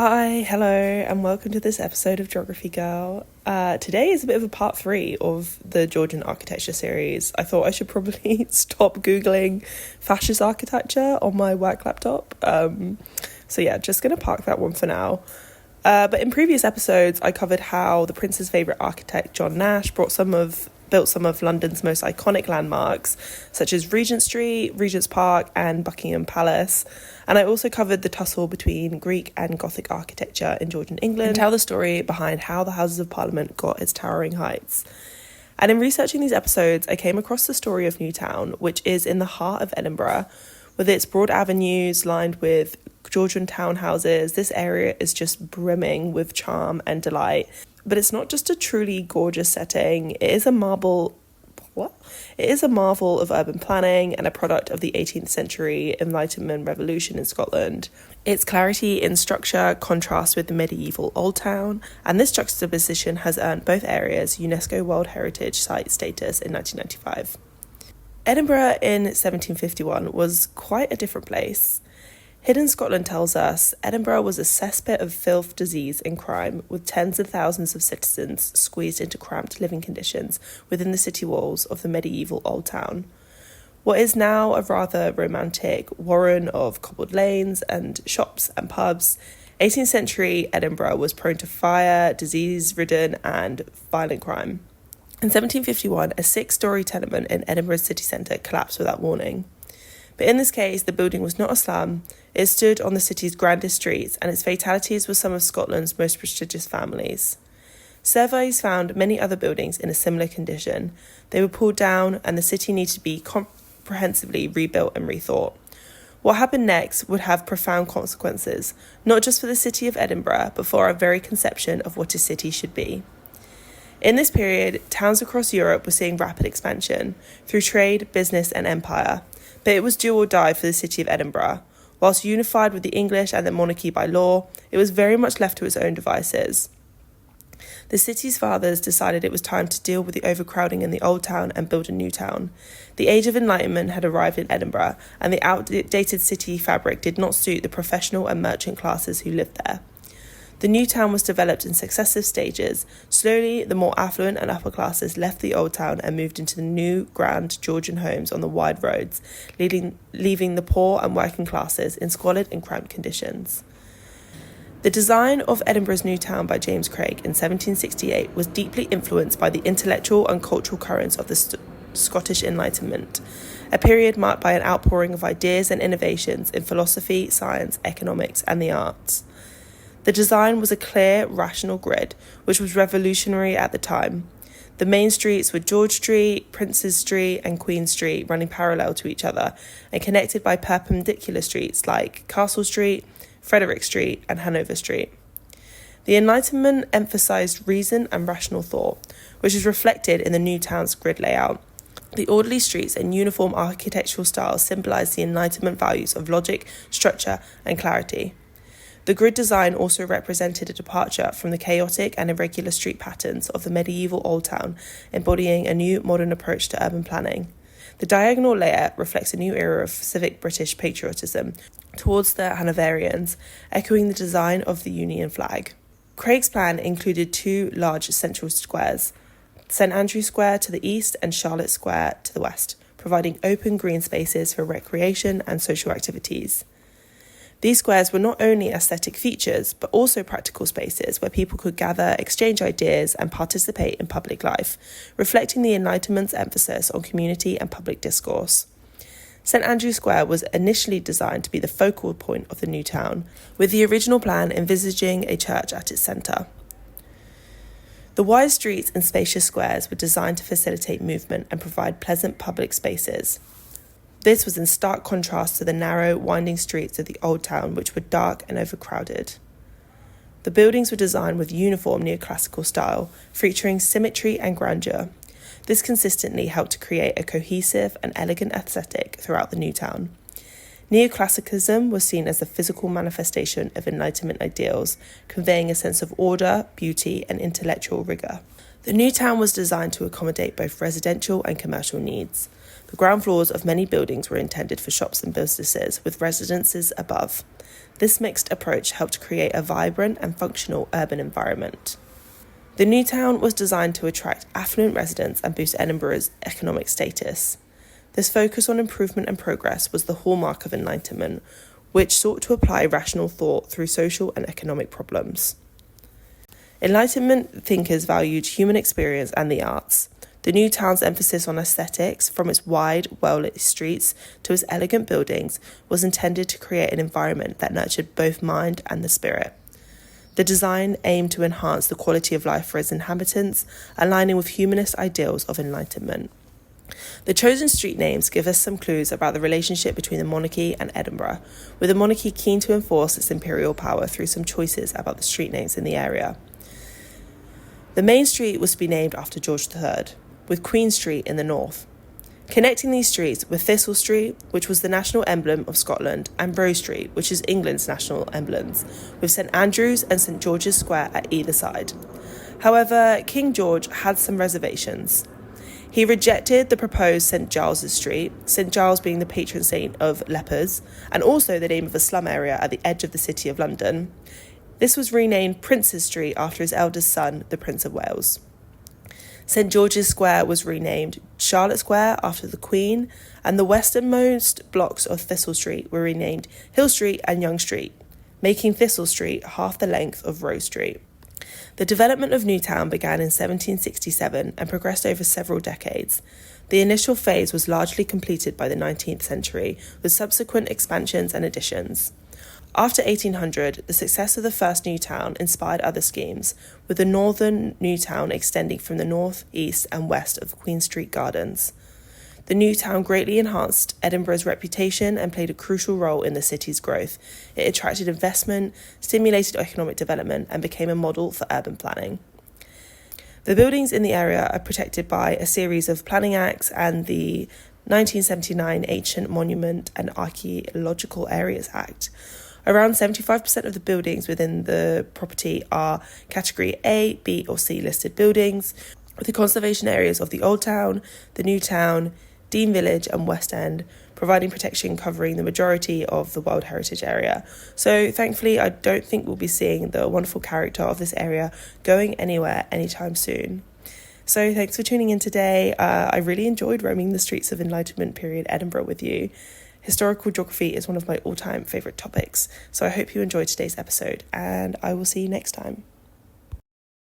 Hi, hello, and welcome to this episode of Geography Girl. Today is a bit of a part 3 of the Georgian architecture series. I thought I should probably stop Googling fascist architecture on my work laptop. Just going to park that one for now. But in previous episodes, I covered how the Prince's favourite architect, John Nash, built some of London's most iconic landmarks, such as Regent Street, Regent's Park, and Buckingham Palace. And I also covered the tussle between Greek and Gothic architecture in Georgian England, and tell the story behind how the Houses of Parliament got its towering heights. And in researching these episodes, I came across the story of Newtown, which is in the heart of Edinburgh. With its broad avenues lined with Georgian townhouses, this area is just brimming with charm and delight. But it's not just a truly gorgeous setting, it is a marvel of urban planning and a product of the 18th century Enlightenment revolution in Scotland. Its clarity in structure contrasts with the medieval Old Town, and this juxtaposition has earned both areas UNESCO World Heritage Site status in 1995. Edinburgh in 1751 was quite a different place. Hidden Scotland tells us Edinburgh was a cesspit of filth, disease and crime, with tens of thousands of citizens squeezed into cramped living conditions within the city walls of the medieval Old Town. What is now a rather romantic warren of cobbled lanes and shops and pubs, 18th century Edinburgh was prone to fire, disease-ridden and violent crime. In 1751, a 6-storey tenement in Edinburgh's city centre collapsed without warning. But in this case, the building was not a slum. It stood on the city's grandest streets, and its fatalities were some of Scotland's most prestigious families. Surveys found many other buildings in a similar condition. They were pulled down, and the city needed to be comprehensively rebuilt and rethought. What happened next would have profound consequences, not just for the city of Edinburgh, but for our very conception of what a city should be. In this period, towns across Europe were seeing rapid expansion through trade, business and empire, but it was do or die for the city of Edinburgh. Whilst unified with the English and the monarchy by law, it was very much left to its own devices. The city's fathers decided it was time to deal with the overcrowding in the old town and build a new town. The age of enlightenment had arrived in Edinburgh, and the outdated city fabric did not suit the professional and merchant classes who lived there. The new town was developed in successive stages. Slowly, the more affluent and upper classes left the old town and moved into the new grand Georgian homes on the wide roads, leaving the poor and working classes in squalid and cramped conditions. The design of Edinburgh's new town by James Craig in 1768 was deeply influenced by the intellectual and cultural currents of the Scottish Enlightenment, a period marked by an outpouring of ideas and innovations in philosophy, science, economics, and the arts. The design was a clear, rational grid, which was revolutionary at the time. The main streets were George Street, Princes Street, and Queen Street, running parallel to each other, and connected by perpendicular streets like Castle Street, Frederick Street, and Hanover Street. The Enlightenment emphasised reason and rational thought, which is reflected in the new town's grid layout. The orderly streets and uniform architectural styles symbolised the Enlightenment values of logic, structure, and clarity. The grid design also represented a departure from the chaotic and irregular street patterns of the medieval Old Town, embodying a new modern approach to urban planning. The diagonal layout reflects a new era of civic British patriotism towards the Hanoverians, echoing the design of the Union flag. Craig's plan included 2 large central squares, St Andrew Square to the east and Charlotte Square to the west, providing open green spaces for recreation and social activities. These squares were not only aesthetic features, but also practical spaces where people could gather, exchange ideas, and participate in public life, reflecting the Enlightenment's emphasis on community and public discourse. St Andrew Square was initially designed to be the focal point of the new town, with the original plan envisaging a church at its centre. The wide streets and spacious squares were designed to facilitate movement and provide pleasant public spaces. This was in stark contrast to the narrow, winding streets of the Old Town, which were dark and overcrowded. The buildings were designed with uniform neoclassical style, featuring symmetry and grandeur. This consistently helped to create a cohesive and elegant aesthetic throughout the new town. Neoclassicism was seen as the physical manifestation of Enlightenment ideals, conveying a sense of order, beauty, and intellectual rigour. The new town was designed to accommodate both residential and commercial needs. The ground floors of many buildings were intended for shops and businesses, with residences above. This mixed approach helped create a vibrant and functional urban environment. The new town was designed to attract affluent residents and boost Edinburgh's economic status. This focus on improvement and progress was the hallmark of Enlightenment, which sought to apply rational thought through social and economic problems. Enlightenment thinkers valued human experience and the arts. The new town's emphasis on aesthetics, from its wide, well-lit streets to its elegant buildings, was intended to create an environment that nurtured both mind and the spirit. The design aimed to enhance the quality of life for its inhabitants, aligning with humanist ideals of Enlightenment. The chosen street names give us some clues about the relationship between the monarchy and Edinburgh, with the monarchy keen to enforce its imperial power through some choices about the street names in the area. The main street was to be named after George III, with Queen Street in the north. Connecting these streets were Thistle Street, which was the national emblem of Scotland, and Rose Street, which is England's national emblems, with St Andrew's and St George's Square at either side. However, King George had some reservations. He rejected the proposed St Giles's Street, St Giles being the patron saint of lepers, and also the name of a slum area at the edge of the City of London. This was renamed Prince's Street after his eldest son, the Prince of Wales. St George's Square was renamed Charlotte Square after the Queen, and the westernmost blocks of Thistle Street were renamed Hill Street and Young Street, making Thistle Street half the length of Rose Street. The development of Newtown began in 1767 and progressed over several decades. The initial phase was largely completed by the 19th century, with subsequent expansions and additions. After 1800, the success of the first new town inspired other schemes, with the northern new town extending from the north, east and west of Queen Street Gardens. The new town greatly enhanced Edinburgh's reputation and played a crucial role in the city's growth. It attracted investment, stimulated economic development and became a model for urban planning. The buildings in the area are protected by a series of planning acts and the 1979 Ancient Monument and Archaeological Areas Act. Around 75% of the buildings within the property are Category A, B or C listed buildings, with the conservation areas of the Old Town, the New Town, Dean Village and West End providing protection covering the majority of the World Heritage Area. So thankfully, I don't think we'll be seeing the wonderful character of this area going anywhere anytime soon. So thanks for tuning in today. I really enjoyed roaming the streets of Enlightenment period Edinburgh with you. Historical geography is one of my all-time favourite topics, so I hope you enjoyed today's episode, and I will see you next time.